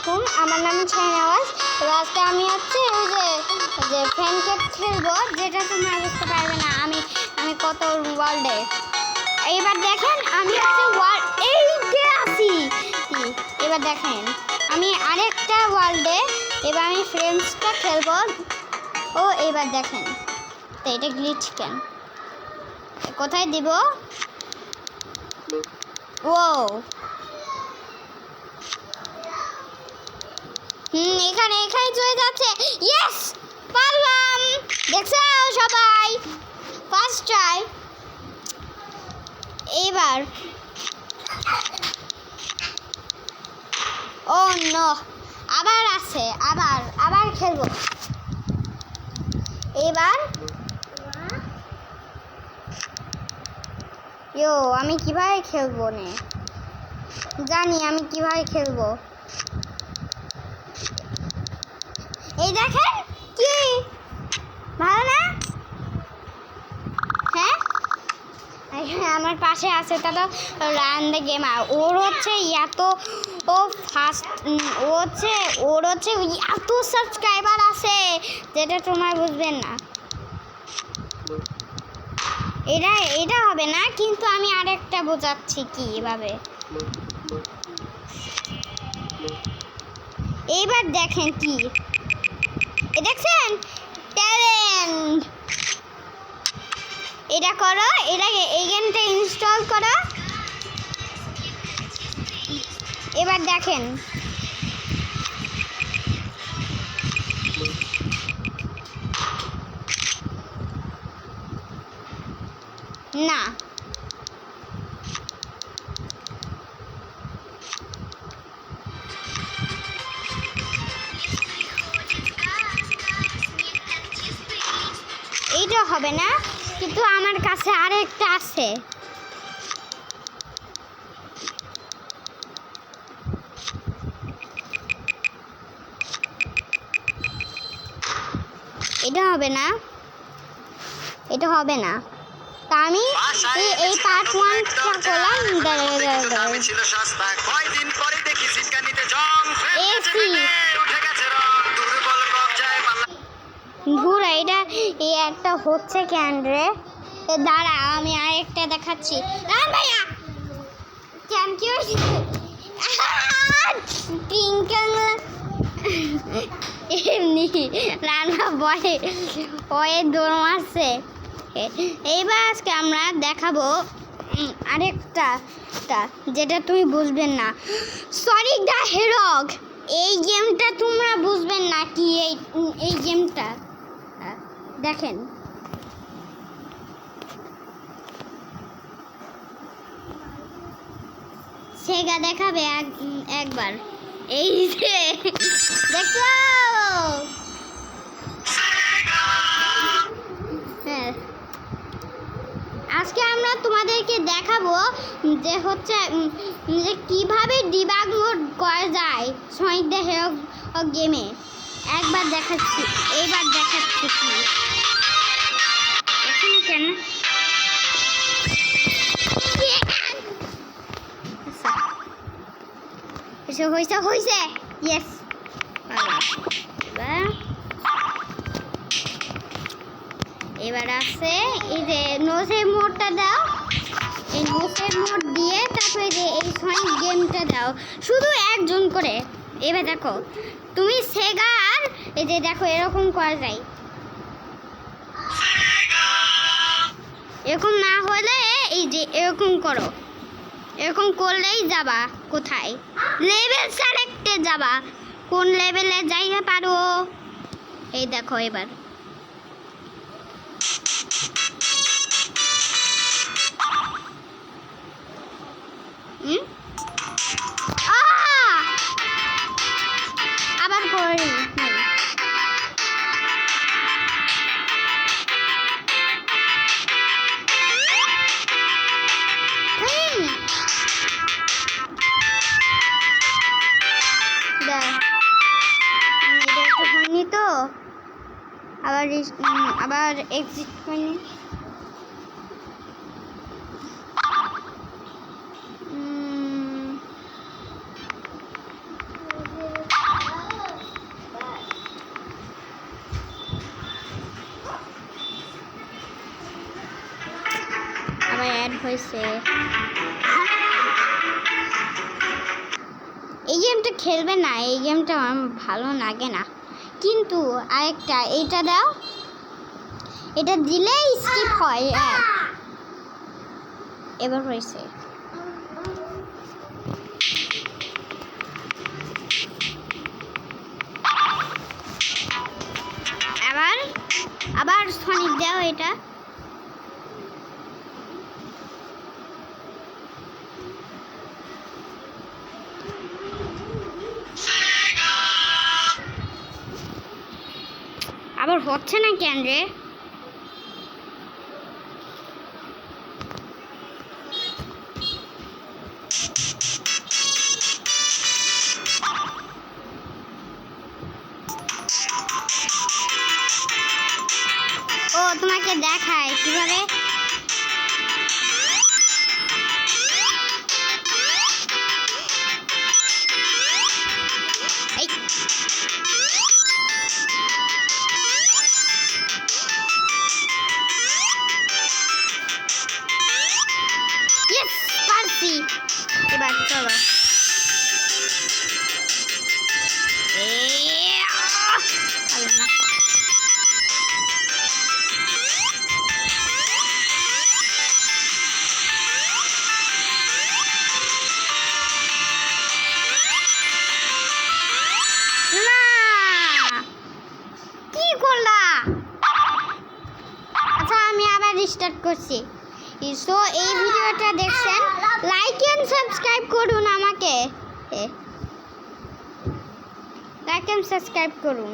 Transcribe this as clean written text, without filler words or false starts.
আলাইকুম, আমার নাম শাহনওয়াজ। এবার আজকে আমি হচ্ছে ওই যে ফ্রেন্ডকে খেলবো, যেটা তোমরা বুঝতে পারবে না আমি কত ওয়ার্ল্ডে। এবার দেখেন আমি হচ্ছে এইটে আছি। এবার দেখেন আমি আরেকটা ওয়ার্ল্ডে, এবার আমি ফ্রেন্ডসটা খেলবো। ও এবার দেখেন তো এটা গ্লিচ কেন, কোথায় দিব? ও এখানে চলে যাচ্ছে। ইয়েস, পারলাম। দেখছো সবাই, ফার্স্ট ট্রাই। এবার ও নো, আবার আছে, আবার খেলবো। এবার আমি কিভাবে খেলবো নে, জানি আমি কিভাবে খেলবো। এই দেখেন কি ভালো না? হ্যাঁ, আমার পাশে আছে দাদা রান দ্য গেমার। ওর হচ্ছে এত ফাস্ট, ওর হচ্ছে এত সাবস্ক্রাইবার আছে যেটা তোমার বুঝবেন না। এটা হবে না, কিন্তু আমি আরেকটা বোঝাচ্ছি কি এভাবে। এইবার দেখেন কি দেখছেন, ট্যালেন্ট। এটা করো, এই গেমটা ইনস্টল করো। এবার দেখেন না, এইটা হবে না, কিন্তু আমার কাছে আরেকটা আছে। এটা হবে না, এটা হবে না। তা আমি এই পার্ট 1টা করলাম। ঘুরা এটা এই একটা হচ্ছে কেন রে? দাঁড়া আমি আরেকটা দেখাচ্ছি। ভাইয়া কেন কি এমনি রান্না বয়ে ওয়ে দৌড় মারছে। এইবার আজকে আমরা দেখাবো আরেকটা, যেটা তুমি বুঝবেন না, সনিক দ্য হেরগ। এই গেমটা তোমরা বুঝবেন না কি এই গেমটা। দেখেন সেগা দেখাবে একবার। এই যে দেখো, হ্যাঁ আজকে আমরা তোমাদেরকে দেখাবো যে হচ্ছে যে কিভাবে ডিবাগ মোড করা যায় সনিক দ্য হেরগ গেমে। একবার দেখাচ্ছি, এইবার দেখাচ্ছি কি এখানে কেন হয়েছে। ইয়েস, এবার আছে এই যে নো সেভ মোডটা দাও। এই নো সেভ মোড দিয়ে তারপরে যে এই সনিক গেমটা দাও, শুধু একজন করে। এবার দেখো তুমি সেগার এই যে দেখো এরকম করা যায়। এরকম না হলে এই যে এরকম করো, এরকম করলেই যাবা কোথায়, লেভেল সিলেক্টে যাবা, কোন লেভেলে যাইতে পারো। এই দেখো এবার আবার করি। হয়নি তো, আবার এক্সিট করিনি। হয়েছে। এই গেমটা খেলবে না, এই গেমটা আমার ভালো লাগে না। কিন্তু আরেকটা, এইটা দাও, এটা দিলেই স্কিপ হয়। এবার হয়েছে। আবার সনিক দাও এটা। আবার হচ্ছে না কেন রে? ও তোমাকে দেখায় কিভাবে। পারছি। এবার চলো। কি করলা? আচ্ছা আমি আবার রিস্টার্ট করছি। সো এই ভিডিওটা দেখছেন, লাইক এন্ড সাবস্ক্রাইব করুন আমাকে, লাইক এন্ড সাবস্ক্রাইব করুন।